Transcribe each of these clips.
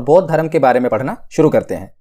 बौद्ध धर्म के बारे में पढ़ना शुरू करते हैं।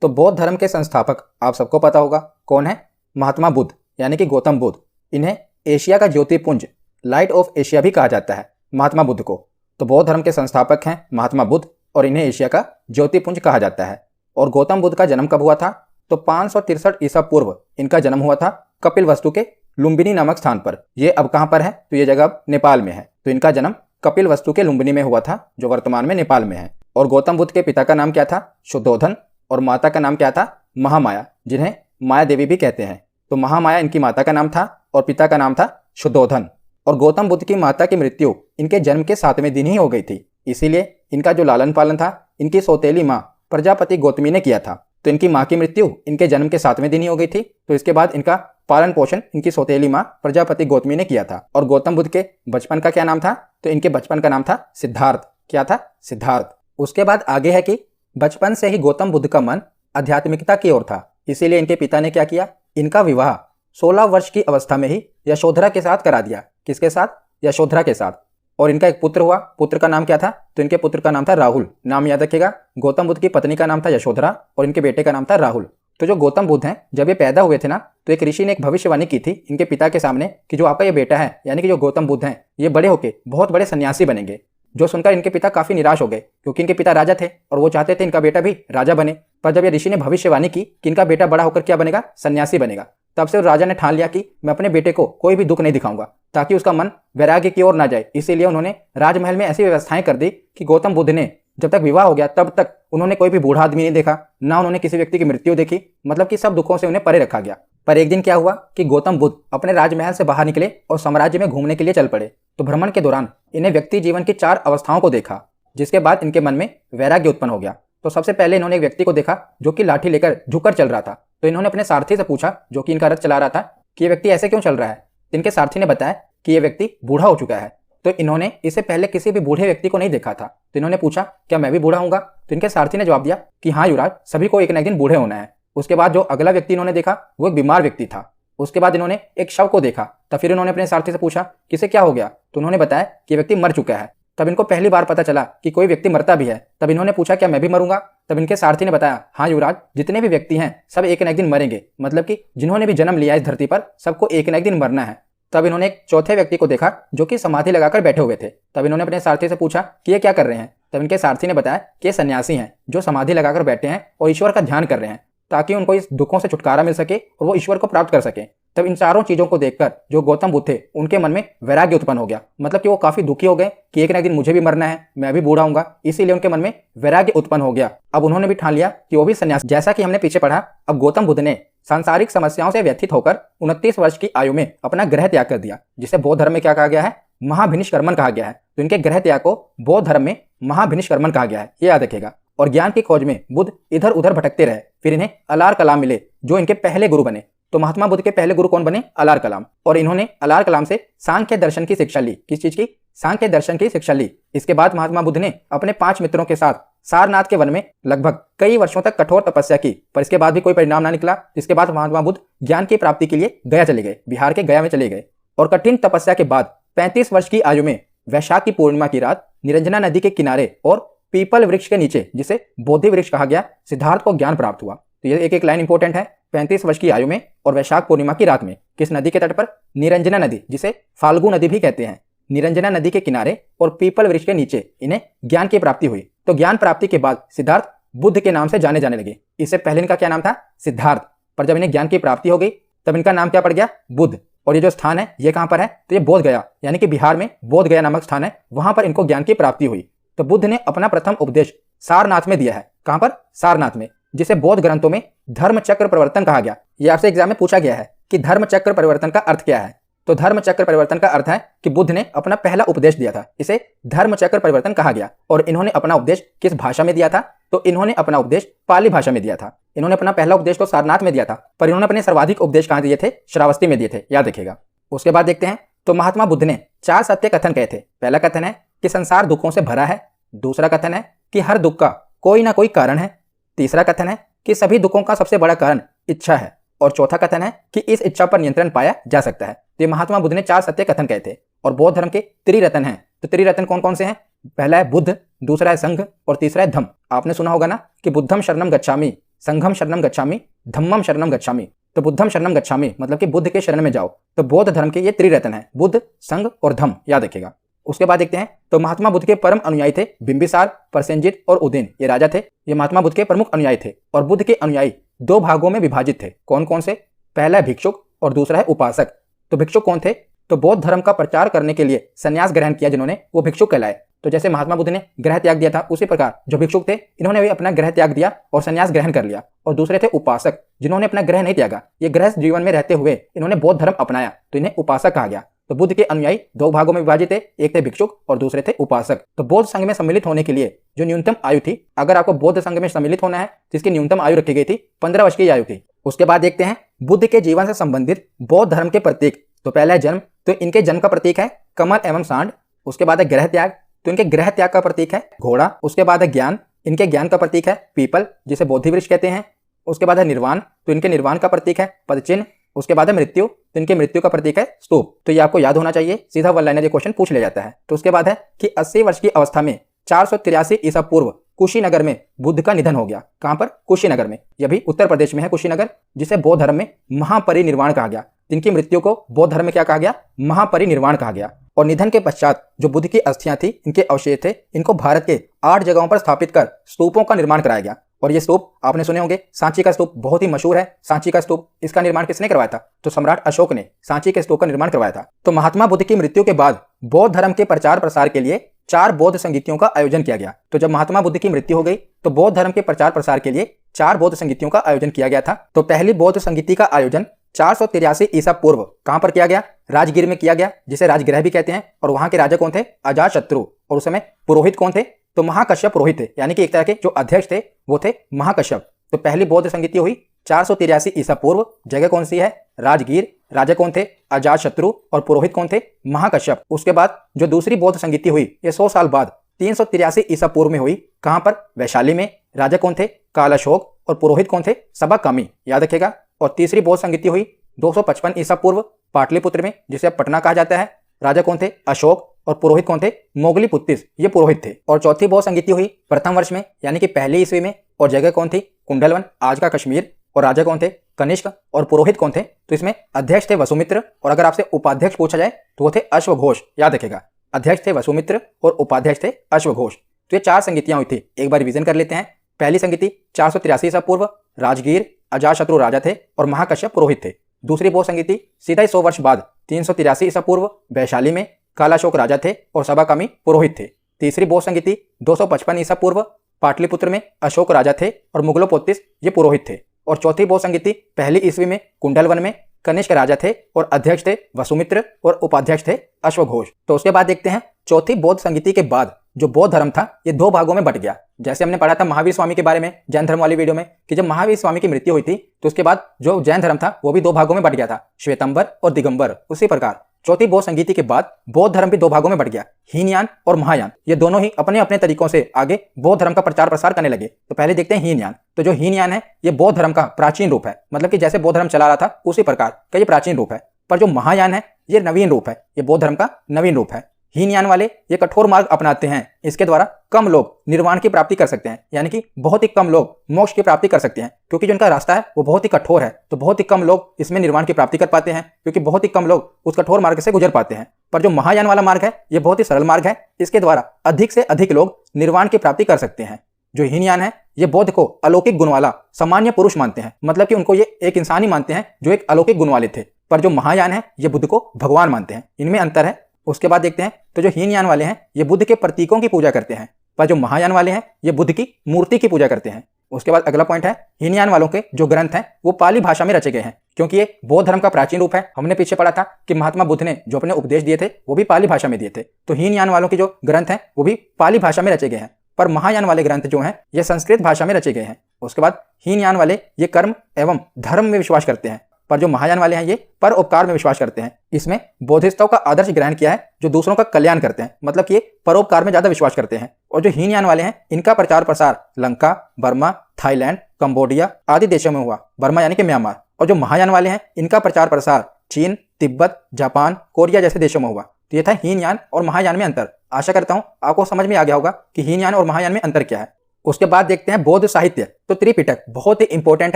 तो बौद्ध धर्म के संस्थापक आप सबको पता होगा कौन है? महात्मा बुद्ध यानी कि गौतम बुद्ध। इन्हें एशिया का ज्योतिपुंज, लाइट ऑफ एशिया भी कहा जाता है महात्मा बुद्ध को। तो बौद्ध धर्म के संस्थापक हैं महात्मा बुद्ध और इन्हें एशिया का ज्योतिपुंज कहा जाता है। और गौतम बुद्ध का जन्म कब हुआ था? तो 563 ईसा पूर्व इनका जन्म हुआ था कपिलवस्तु के लुम्बिनी नामक स्थान पर। ये अब कहाँ पर है? तो ये जगह अब नेपाल में है। तो इनका जन्म कपिलवस्तु के लुम्बिनी में हुआ था जो वर्तमान में नेपाल में है। और गौतम बुद्ध के पिता का नाम क्या था? शुद्धोधन। और माता का नाम क्या था? महामाया, जिन्हें माया देवी भी कहते हैं। तो महामाया इनकी माता का नाम था और पिता का नाम था शुद्धोधन। और गौतम बुद्ध की माता की मृत्यु इनके जन्म के 7वें दिन ही हो गई थी, इसीलिए इनका जो लालन पालन था इनकी सौतेली माँ प्रजापति गौतमी ने किया था। तो इनकी माँ की मृत्यु इनके जन्म के 7वें दिन ही हो गई थी। तो इसके बाद इनका पालन पोषण इनकी सौतेली माँ प्रजापति गौतमी ने किया था। और गौतम बुद्ध के बचपन का क्या नाम था? तो इनके बचपन का नाम था सिद्धार्थ। क्या था? सिद्धार्थ। उसके बाद आगे है कि बचपन से ही गौतम बुद्ध का मन आध्यात्मिकता की ओर था, इसीलिए इनके पिता ने क्या किया? इनका विवाह 16 वर्ष की अवस्था में ही यशोधरा के साथ करा दिया। किसके साथ? यशोधरा के साथ। और इनका एक पुत्र हुआ। पुत्र का नाम क्या था? तो इनके पुत्र का नाम था राहुल। नाम याद रखिएगा। गौतम बुद्ध की पत्नी का नाम था यशोधरा और इनके बेटे का नाम था राहुल। तो जो गौतम बुद्ध हैं, जब ये पैदा हुए थे ना, तो एक ऋषि ने एक भविष्यवाणी की थी इनके पिता के सामने कि जो आपका ये बेटा है यानी कि जो गौतम बुद्ध हैं, ये बड़े होके बहुत बड़े सन्यासी बनेंगे। जो सुनकर इनके पिता काफी निराश हो गए, क्योंकि इनके पिता राजा थे और वो चाहते थे इनका बेटा भी राजा बने। पर जब ये ऋषि ने भविष्यवाणी की कि इनका बेटा बड़ा होकर क्या बनेगा? सन्यासी बनेगा, तब से राजा ने ठान लिया कि मैं अपने बेटे को कोई भी दुख नहीं दिखाऊंगा ताकि उसका मन वैराग्य की ओर ना जाए। इसीलिए उन्होंने राजमहल में ऐसी व्यवस्थाएं कर दी कि गौतम बुद्ध ने जब तक विवाह हो गया तब तक उन्होंने कोई भी बूढ़ा आदमी नहीं देखा, ना उन्होंने किसी व्यक्ति की मृत्यु देखी। मतलब कि सब दुखों से उन्हें परे रखा गया। पर एक दिन क्या हुआ कि गौतम बुद्ध अपने राजमहल से बाहर निकले और साम्राज्य में घूमने के लिए चल पड़े। तो भ्रमण के दौरान इन्हें व्यक्ति जीवन की 4 अवस्थाओं को देखा, जिसके बाद इनके मन में वैराग्य उत्पन्न हो गया। तो सबसे पहले इन्होंने एक व्यक्ति को देखा जो कि लाठी लेकर झुककर चल रहा था। तो इन्होंने अपने सारथी से पूछा, जो कि इनका रथ चला रहा था, कि ये व्यक्ति ऐसे क्यों चल रहा है? तो इनके सारथी ने बताया कि ये व्यक्ति बूढ़ा हो चुका है। तो इन्होंने इससे पहले किसी भी बूढ़े व्यक्ति को नहीं देखा था। तो इन्होंने पूछा, क्या मैं भी बूढ़ा होऊंगा? तो इनके सारथी ने जवाब दिया कि हाँ युवराज, सभी को एक न एक दिन बूढ़े होना है। उसके बाद जो अगला व्यक्ति इन्होंने देखा वो एक बीमार व्यक्ति था। उसके बाद इन्होंने एक शव को देखा। तब फिर इन्होंने अपने सारथी से पूछा कि इसे क्या हो गया? तो उन्होंने बताया कि व्यक्ति मर चुका है। तब इनको पहली बार पता चला कि कोई व्यक्ति मरता भी है। तब इन्होंने पूछा, क्या मैं भी मरूंगा? तब इनके सारथी ने बताया, हाँ युवराज, जितने भी व्यक्ति हैं सब एक न एक दिन मरेंगे। मतलब कि जिन्होंने भी जन्म लिया इस धरती पर, सबको एक न एक दिन मरना है। तब इन्होंने एक चौथे व्यक्ति को देखा जो कि समाधि लगाकर बैठे हुए थे। तब इन्होंने अपने सारथी से पूछा कि ये क्या कर रहे हैं? तब इनके सारथी ने बताया कि ये सन्यासी हैं जो समाधि लगाकर बैठे हैं और ईश्वर का ध्यान कर रहे हैं ताकि उनको इस दुखों से छुटकारा मिल सके और वो ईश्वर को प्राप्त कर सके। तब इन चारों चीजों को देखकर जो गौतम बुद्ध थे उनके मन में वैराग्य उत्पन्न हो गया। मतलब कि वो काफी दुखी हो गए कि एक न एक दिन मुझे भी मरना है, मैं भी बूढ़ा होऊंगा। इसीलिए उनके मन में वैराग्य उत्पन्न हो गया। अब उन्होंने भी ठान लिया कि वो भी सन्यासी। जैसा कि हमने पीछे पढ़ा, अब गौतम बुद्ध ने सांसारिक समस्याओं से व्यथित होकर 29 वर्ष की आयु में अपना गृह त्याग कर दिया, जिसे बौद्ध धर्म में क्या कहा गया है? महाभिनिष्क्रमण कहा गया है। तो इनके गृह त्याग को बौद्ध धर्म में महाभिनिष्क्रमण कहा गया है, ये याद रखेगा। और ज्ञान की खोज में बुद्ध इधर उधर भटकते रहे। फिर इन्हें अलार कलाम मिले जो इनके पहले गुरु बने। तो महात्मा बुद्ध के पहले गुरु कौन बने? अलार कलाम। और इन्होंने अलार कलाम से सांख्य दर्शन की शिक्षा ली। किस चीज की? सांख्य दर्शन की शिक्षा ली। इसके बाद महात्मा बुद्ध ने अपने 5 मित्रों के साथ सारनाथ के वन में लगभग कई वर्षों तक कठोर तपस्या की, पर इसके बाद भी कोई परिणाम ना निकला। इसके बाद महात्मा बुद्ध ज्ञान की प्राप्ति के लिए गया चले गए, बिहार के गया में चले गए। और कठिन तपस्या के बाद 35 वर्ष की आयु में वैशाख की पूर्णिमा की रात निरंजना नदी के किनारे और पीपल वृक्ष के नीचे, जिसे बोधि वृक्ष कहा गया, सिद्धार्थ को ज्ञान प्राप्त हुआ। तो ये एक एक लाइन इंपॉर्टेंट है। 35 वर्ष की आयु में और वैशाख पूर्णिमा की रात में किस नदी के तट पर? निरंजना नदी, जिसे फाल्गु नदी भी कहते हैं। निरंजना नदी के किनारे और पीपल वृक्ष के नीचे इन्हें ज्ञान की प्राप्ति हुई। तो ज्ञान प्राप्ति के बाद सिद्धार्थ बुद्ध के नाम से जाने जाने लगे। इससे पहले इनका क्या नाम था? सिद्धार्थ। पर जब इन्हें ज्ञान की प्राप्ति हो गई तब इनका नाम क्या पड़ गया? बुद्ध। और ये जो स्थान है ये कहां पर है? तो ये बोध गया यानी कि बिहार में बोध गया नामक स्थान है, वहां पर इनको ज्ञान की प्राप्ति हुई। तो बुद्ध ने अपना प्रथम उपदेश सारनाथ में दिया है। कहां पर? सारनाथ में, जिसे बौद्ध ग्रंथों में धर्म चक्र परिवर्तन कहा गया। ये आपसे एग्जाम में पूछा गया है कि धर्म चक्र परिवर्तन का अर्थ क्या है। तो धर्म चक्र परिवर्तन का अर्थ है कि बुद्ध ने अपना पहला उपदेश दिया था, इसे धर्म चक्र परिवर्तन कहा गया। और इन्होंने अपना उपदेश किस भाषा में दिया था? तो इन्होंने अपना उपदेश पाली भाषा में दिया था। इन्होंने अपना पहला उपदेश तो सारनाथ में दिया था, पर इन्होंने अपने सर्वाधिक उपदेश कहां दिए थे? श्रावस्ती में दिए थे, याद रखिएगा। उसके बाद देखते हैं, तो महात्मा बुद्ध ने 4 सत्य कथन कहे थे। पहला कथन है कि संसार दुखों से भरा है। दूसरा कथन है कि हर दुख का कोई ना कोई कारण है। तीसरा कथन है कि सभी दुखों का सबसे बड़ा कारण इच्छा है। और चौथा कथन है कि इस इच्छा पर नियंत्रण पाया जा सकता है। तो ये महात्मा बुद्ध ने 4 सत्य कथन कहे थे। और बौद्ध धर्म के त्रिरत्न हैं। तो त्रिरत्न कौन कौन से हैं? पहला है बुद्ध, दूसरा है संघ और तीसरा है धम्म। आपने सुना होगा ना कि बुद्धम शरणम गच्छामि, संघम शरणम गच्छामि, धम्मम शरणम गच्छामि। तो बुद्धम शरणम गच्छामि मतलब कि बुद्ध के शरण में जाओ। तो बौद्ध धर्म के ये त्रिरत्न है, बुद्ध, संघ और धम्म, याद रखिएगा। उसके बाद देखते हैं तो महात्मा बुद्ध के परम अनुयायी थे बिंबिसार, प्रसेनजित और उदयन, ये राजा थे। ये महात्मा बुद्ध के प्रमुख अनुयायी थे और बुद्ध के अनुयायी दो भागों में विभाजित थे। कौन कौन से? पहला है भिक्षुक और दूसरा है उपासक। तो भिक्षुक कौन थे? तो बौद्ध धर्म का प्रचार करने के लिए संन्यास ग्रहण किया जिन्होंने, वो भिक्षुक कहलाए। तो जैसे महात्मा बुद्ध ने ग्रह त्याग दिया था, उसी प्रकार जो भिक्षुक थे इन्होंने भी अपना ग्रह त्याग दिया और संन्यास ग्रहण कर लिया। और दूसरे थे उपासक, जिन्होंने अपना ग्रह नहीं त्यागा, ये ग्रह जीवन में रहते हुए इन्होंने बौद्ध धर्म अपनाया, तो इन्हें उपासक कहा गया। तो बुद्ध के अनुयायी दो भागों में विभाजित थे, एक थे भिक्षुक और दूसरे थे उपासक। तो बौद्ध संघ में सम्मिलित होने के लिए जो न्यूनतम आयु थी, अगर आपको बौद्ध संघ में सम्मिलित होना है तो इसकी न्यूनतम आयु रखी गई थी 15 वर्ष की आयु थी। उसके बाद देखते हैं बुद्ध के जीवन से संबंधित बौद्ध धर्म के प्रतीक। तो पहला है जन्म, तो इनके जन्म का प्रतीक है कमल एवं सांड। उसके बाद है ग्रह त्याग, तो इनके ग्रह त्याग का प्रतीक है घोड़ा। उसके बाद है ज्ञान, इनके ज्ञान का प्रतीक है पीपल, जिसे बोधि वृक्ष कहते हैं। उसके बाद है निर्वाण, तो इनके निर्वाण का प्रतीक है पदचिन्ह। उसके बाद है मृत्यु, तो इनके मृत्यु का प्रतीक है स्तूप। तो ये आपको याद होना चाहिए, सीधा वन लाइनर ये क्वेश्चन पूछ लिया जाता है। तो उसके बाद है कि 80 वर्ष की अवस्था में 483 ईसा पूर्व कुशीनगर में बुद्ध का निधन हो गया। कहां पर? कुशीनगर में। यह भी उत्तर प्रदेश में है कुशीनगर, जिसे बौद्ध धर्म में महापरिनिर्वाण कहा गया। इनकी मृत्यु को बौद्ध धर्म में क्या कहा गया? महापरिनिर्वाण कहा गया। और निधन के पश्चात जो बुद्ध की अस्थियां थी, इनके अवशेष थे, इनको भारत के 8 जगहों पर स्थापित कर स्तूपों का निर्माण कराया गया। और ये स्तूप आपने सुने होंगे, सांची का स्तूप बहुत ही मशहूर है। सांची का स्तूप, इसका निर्माण किसने करवाया था? तो सम्राट अशोक ने सांची के स्तूप का निर्माण करवाया था। तो महात्मा बुद्ध की मृत्यु के बाद बौद्ध धर्म के प्रचार प्रसार के लिए 4 बौद्ध संगीतियों का आयोजन किया गया। तो जब महात्मा बुद्ध की मृत्यु हो गई तो बौद्ध धर्म के प्रचार प्रसार के लिए 4 बौद्ध संगीतियों का आयोजन किया गया था। तो पहली बौद्ध संगीति का आयोजन 483 ईसा पूर्व कहां पर किया गया? राजगीर में किया गया, जिसे राजगृह भी कहते हैं। और वहां के राजा कौन थे? अजातशत्रु। और उस समय पुरोहित कौन थे? तो महाकश्यप पुरोहित थे, यानी कि एक तरह के जो अध्यक्ष थे वो थे महाकश्यप। तो पहली बौद्ध संगीति हुई 483 ईसा पूर्व। जगह कौन सी है? राजगीर। राजा कौन थे? अजातशत्रु। और पुरोहित कौन थे? महाकश्यप। उसके बाद जो दूसरी बौद्ध संगीति हुई ये 100 साल बाद 383 ईसा पूर्व में हुई। कहां पर? वैशाली में। राजा कौन थे? कालाशोक। और पुरोहित कौन थे? सबाकामी, याद रखेगा। और तीसरी बौद्ध संगीति हुई 255 ईसा पूर्व पाटलिपुत्र में, जिसे पटना कहा जाता है। राजा कौन थे? अशोक। और पुरोहित कौन थे? मोगलीपुत्तिस, ये पुरोहित थे। और चौथी बौद्ध संगीति हुई प्रथम वर्ष में, यानी कि पहली ईस्वी में। और जगह कौन थी? कुंडलवन, आज का कश्मीर। और राजा कौन थे? कनिष्क। और पुरोहित कौन थे? तो इसमें अध्यक्ष थे वसुमित्र, और अगर आपसे उपाध्यक्ष पूछा जाए तो वो थे अश्वघोष, याद रखेगा। अध्यक्ष थे वसुमित्र और उपाध्यक्ष थे अश्वघोष। तो ये 4 संगीतियां हुई थी। एक बार रिवीजन कर लेते हैं। पहली संगीति 483 ईसा पूर्व, राजगीर, अजातशत्रु राजा थे और महाकश्यप पुरोहित थे। दूसरी बौद्ध संगीति सीधा ही 100 वर्ष बाद 383 ईसा पूर्व, वैशाली में, कालाशोक राजा थे और सबाकामी पुरोहित थे। तीसरी बौद्ध संगीति 255 ईसा पूर्व, पाटलिपुत्र में, अशोक राजा थे और मुगलोपोत्तिस, ये पुरोहित थे। और चौथी बौद्ध संगीति पहली ईस्वी में, कुंडलवन में, कनिष्क राजा थे और अध्यक्ष थे वसुमित्र और उपाध्यक्ष थे अश्वघोष। तो उसके बाद देखते हैं चौथी बौद्ध संगीति के बाद जो बौद्ध धर्म था ये 2 भागों में बट गया। जैसे हमने पढ़ा था महावीर स्वामी के बारे में जैन धर्म वाली वीडियो में, कि जब महावीर स्वामी की मृत्यु हुई थी तो उसके बाद जो जैन धर्म था वो भी 2 भागों में बट गया था, श्वेतंबर और दिगंबर। उसी प्रकार चौथी बौद्ध संगीति के बाद बौद्ध धर्म भी 2 भागों में बट गया, हीनयान और महायान। ये दोनों ही अपने अपने तरीकों से आगे बौद्ध धर्म का प्रचार प्रसार करने लगे। तो पहले देखते हैं हीनयान। तो जो हीनयान है ये बौद्ध धर्म का प्राचीन रूप है, मतलब कि जैसे बौद्ध धर्म चला रहा था उसी प्रकार का ये प्राचीन रूप है। पर जो महायान है ये नवीन रूप है, ये बौद्ध धर्म का नवीन रूप है। हीनयान वाले ये कठोर मार्ग अपनाते हैं, इसके द्वारा कम लोग निर्वाण की प्राप्ति कर सकते हैं, यानी कि बहुत ही कम लोग मोक्ष की प्राप्ति कर सकते हैं, क्योंकि जो इनका रास्ता है वो बहुत ही कठोर है। तो बहुत ही कम लोग इसमें निर्वाण की प्राप्ति कर पाते हैं, क्योंकि बहुत ही कम लोग उस कठोर मार्ग से गुजर पाते हैं। पर जो महायान वाला मार्ग है ये बहुत ही सरल मार्ग है, इसके द्वारा अधिक से अधिक लोग निर्वाण की प्राप्ति कर सकते हैं। जो हीनयान है ये बौद्ध को अलौकिक गुण वाला सामान्य पुरुष मानते हैं, मतलब कि उनको ये एक इंसान ही मानते हैं जो एक अलौकिक गुण वाले थे। पर जो महायान है ये बुद्ध को भगवान मानते हैं, इनमें अंतर है। उसके बाद देखते हैं तो जो हीनयान वाले हैं ये बुद्ध के प्रतीकों की पूजा करते हैं, पर जो महायान वाले हैं ये बुद्ध की मूर्ति की पूजा करते हैं। उसके बाद अगला पॉइंट है हीनयान वालों के जो ग्रंथ हैं वो पाली भाषा में रचे गए हैं, क्योंकि ये बौद्ध धर्म का प्राचीन रूप है। हमने पीछे पढ़ा था कि महात्मा बुद्ध ने जो अपने उपदेश दिए थे वो भी पाली भाषा में दिए थे। तो हीनयान वालों के जो ग्रंथ हैं वो भी पाली भाषा में रचे गए हैं, पर महायान वाले ग्रंथ जो हैं ये संस्कृत भाषा में रचे गए हैं। उसके बाद हीनयान वाले ये कर्म एवं धर्म में विश्वास करते हैं, पर जो महायान वाले हैं ये परोपकार में विश्वास करते हैं। इसमें बोधिसत्वों का आदर्श ग्रहण किया है जो दूसरों का कल्याण करते हैं, मतलब कि ये परोपकार में ज्यादा विश्वास करते हैं। और जो हीनयान वाले हैं इनका प्रचार प्रसार लंका, बर्मा, थाईलैंड, कंबोडिया आदि देशों में हुआ, बर्मा यानी कि म्यांमार। और जो महायान वाले हैं इनका प्रचार प्रसार चीन, तिब्बत, जापान, कोरिया जैसे देशों में हुआ। तो ये था हीनयान और महायान में अंतर। आशा करता हूँ आपको समझ में आ गया होगा कि हीनयान और महायान में अंतर क्या है। उसके बाद देखते हैं बौद्ध साहित्य। तो त्रिपिटक बहुत ही इंपॉर्टेंट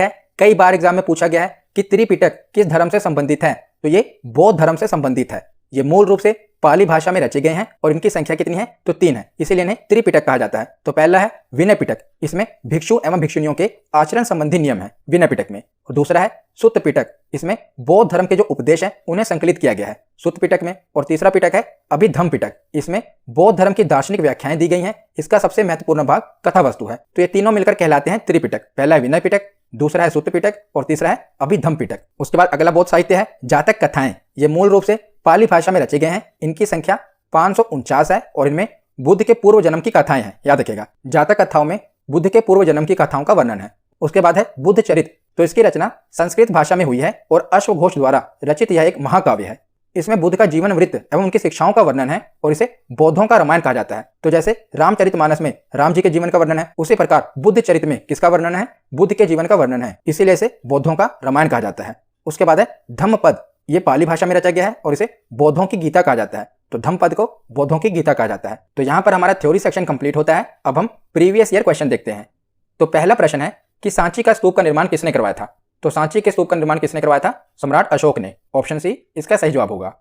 है, कई बार एग्जाम में पूछा गया है कि त्रिपिटक किस धर्म से संबंधित है, तो ये बौद्ध धर्म से संबंधित है। ये मूल रूप से पाली भाषा में रचे गए हैं और इनकी संख्या कितनी है, तो 3 है, इसीलिए इन्हें त्रिपिटक कहा जाता है। तो पहला है विनय पिटक, इसमें भिक्षु एवं भिक्षुणियों के आचरण संबंधी नियम है विनय पिटक में। और दूसरा है सुत्त पिटक, इसमें बौद्ध धर्म के जो उपदेश है उन्हें संकलित किया गया है सुत्त पिटक में। और तीसरा पिटक है अभिधम्म पिटक, इसमें बौद्ध धर्म की दार्शनिक व्याख्याएं दी गई हैं। इसका सबसे महत्वपूर्ण भाग कथा वस्तु है। तो ये तीनों मिलकर कहलाते हैं त्रिपिटक। पहला है विनय पिटक, दूसरा है सुत्त पिटक और तीसरा है अभिधम्म पिटक। उसके बाद अगला बौद्ध साहित्य है जातक कथाएं। ये मूल रूप से पाली भाषा में रचे गए हैं। इनकी संख्या 549 है और इनमें बुद्ध के पूर्व जन्म की कथाएं हैं, याद रखिएगा। जातक कथाओं में बुद्ध के पूर्व जन्म की कथाओं का वर्णन है। उसके बाद है बुद्ध चरित, तो इसकी रचना संस्कृत भाषा में हुई है और अश्वघोष द्वारा रचित यह एक महाकाव्य है। इसमें बुद्ध का जीवन वृत्त एवं उनकी शिक्षाओं का वर्णन है और इसे बौद्धों का रामायण कहा जाता है। तो जैसे रामचरितमानस में राम जी के जीवन का वर्णन है, उसी प्रकार बुद्ध चरित में किसका वर्णन है, बुद्ध के जीवन का वर्णन है, इसीलिए इसे बौद्धों का रामायण कहा जाता है। उसके बाद है धम्मपद, ये पाली भाषा में रचा गया है और इसे बौद्धों की गीता कहा जाता है। तो धम्मपद को बौद्धों की गीता कहा जाता है। तो यहाँ पर हमारा थ्योरी सेक्शन कंप्लीट होता है। अब हम प्रीवियस ईयर क्वेश्चन देखते हैं। तो पहला प्रश्न है कि सांची का स्तूप का निर्माण किसने करवाया था। तो सांची के स्तूप का निर्माण किसने करवाया था, सम्राट अशोक ने। ऑप्शन सी इसका सही जवाब होगा।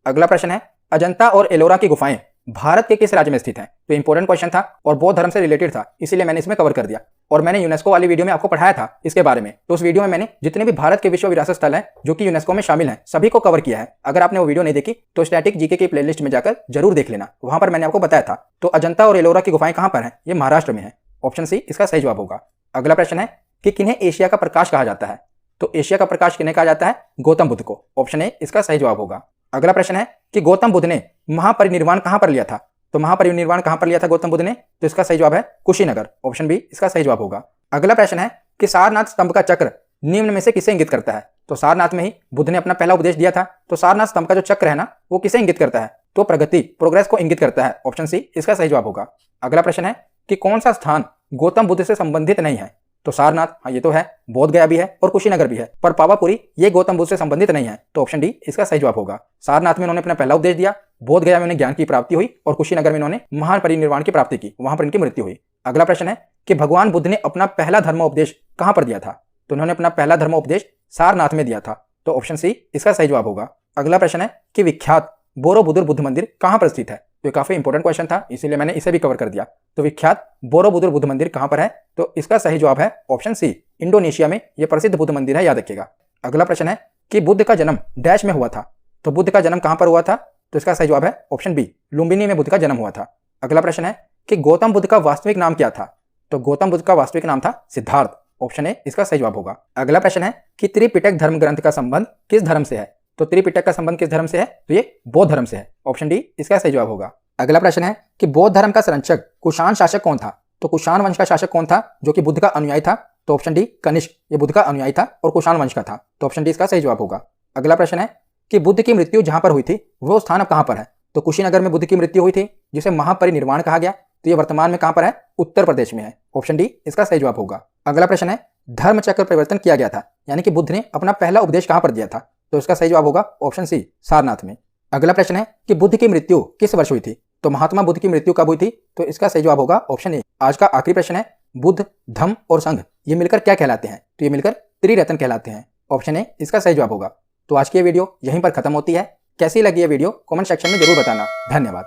अगला प्रश्न है अजंता और एलोरा की गुफाएं भारत के किस राज्य में स्थित हैं। तो इंपॉर्टेंट क्वेश्चन था और बौद्ध धर्म से रिलेटेड था, इसीलिए मैंने इसमें कवर कर दिया। और मैंने यूनेस्को वाली वीडियो में आपको पढ़ाया था इसके बारे में। तो उस वीडियो में मैंने जितने भी भारत के विश्व विरासत स्थल हैं जो कि यूनेस्को में शामिल हैं सभी को कवर किया है। अगर आपने वो वीडियो नहीं देखी तो स्टैटिक जीके की प्लेलिस्ट में जाकर जरूर देख लेना, वहां पर मैंने आपको बताया था। तो अजंता और एलोरा की गुफाएं कहां पर हैं, ये महाराष्ट्र में है। ऑप्शन सी इसका सही जवाब होगा। अगला प्रश्न है कि किन्हें एशिया का प्रकाश कहा जाता है। तो एशिया का प्रकाश किन्हें कहा जाता है, गौतम बुद्ध को। ऑप्शन ए इसका सही जवाब होगा। अगला प्रश्न है कि गौतम बुद्ध ने महापरिनिर्वाण कहां पर लिया था। तो महापरिनिर्वाण कहां पर लिया था गौतम बुद्ध ने, तो इसका सही जवाब है कुशीनगर। ऑप्शन बी इसका सही जवाब होगा। अगला प्रश्न है कि सारनाथ स्तंभ का चक्र निम्न में से किसे इंगित करता है। तो सारनाथ में ही बुद्ध ने अपना पहला उपदेश दिया था। तो सारनाथ स्तंभ का जो चक्र है ना, वो किसे इंगित करता है, तो प्रगति, प्रोग्रेस को इंगित करता है। ऑप्शन सी इसका सही जवाब होगा। अगला प्रश्न है कि कौन सा स्थान गौतम बुद्ध से संबंधित नहीं है। तो सारनाथ, हाँ ये तो है, बोध गया भी है और कुशीनगर भी है, पर पावापुरी ये गौतम बुद्ध से संबंधित नहीं है। तो ऑप्शन डी इसका सही जवाब होगा। सारनाथ में उन्होंने अपना पहला उपदेश दिया, बोध गया में उन्हें ज्ञान की प्राप्ति हुई और कुशीनगर में उन्होंने महान परिनिर्वाण की प्राप्ति की, वहां पर इनकी मृत्यु हुई। अगला प्रश्न है कि भगवान बुद्ध ने अपना पहला धर्मोपदेश कहां पर दिया था। तो उन्होंने अपना पहला धर्मोपदेश सारनाथ में दिया था। तो ऑप्शन सी इसका सही जवाब होगा। अगला प्रश्न है कि विख्यात बोरोबुदुर बुद्ध मंदिर कहां पर स्थित है। तो ये काफी इंपॉर्टेंट क्वेश्चन था, इसीलिए मैंने इसे भी कवर कर दिया। तो विख्यात बोरोबुदुर बुद्ध मंदिर कहां पर है, तो इसका सही जवाब है ऑप्शन सी, इंडोनेशिया में यह प्रसिद्ध बुद्ध मंदिर है, याद रखिएगा। अगला प्रश्न है कि बुद्ध का जन्म डैश में हुआ था। तो बुद्ध का जन्म कहां पर हुआ था, तो इसका सही जवाब है ऑप्शन बी, लुम्बिनी में बुद्ध का जन्म हुआ था। अगला प्रश्न है कि गौतम बुद्ध का वास्तविक नाम क्या था। तो गौतम बुद्ध का वास्तविक नाम था सिद्धार्थ। ऑप्शन ए इसका सही जवाब होगा। अगला प्रश्न है कि त्रिपिटक धर्म ग्रंथ का संबंध किस धर्म से है। तो त्रिपिटक का संबंध किस धर्म से है, तो ये बौद्ध धर्म से है। ऑप्शन डी इसका सही जवाब होगा। अगला प्रश्न है कि बौद्ध धर्म का संरक्षक कुषाण शासक कौन था। तो कुषाण वंश का शासक कौन था जो कि बुद्ध का अनुयायी था। तो ऑप्शन डी कनिष्क, ये बुद्ध का अनुयायी था और कुषाण वंश का था। तो ऑप्शन डी इसका सही जवाब होगा। अगला प्रश्न है कि बुद्ध की मृत्यु जहां पर हुई थी वो स्थान अब कहां पर है। तो कुशीनगर में बुद्ध की मृत्यु हुई थी जिसे महापरिनिर्वाण कहा गया। तो ये वर्तमान में कहां पर है, उत्तर प्रदेश में है। ऑप्शन डी इसका सही जवाब होगा। अगला प्रश्न है धर्म चक्र परिवर्तन किया गया था, यानी कि बुद्ध ने अपना पहला उपदेश कहां पर दिया था। तो इसका सही जवाब होगा ऑप्शन सी, सारनाथ में। अगला प्रश्न है कि बुद्ध की मृत्यु किस वर्ष हुई थी। तो महात्मा बुद्ध की मृत्यु कब हुई थी, तो इसका सही जवाब होगा ऑप्शन ए। आज का आखिरी प्रश्न है बुद्ध, धम्म और संघ ये मिलकर क्या कहलाते हैं। तो ये मिलकर त्रिरत्न कहलाते हैं। ऑप्शन ए इसका सही जवाब होगा। तो आज की ये वीडियो यहीं पर खत्म होती है। कैसी लगी ये वीडियो कमेंट सेक्शन में जरूर बताना। धन्यवाद।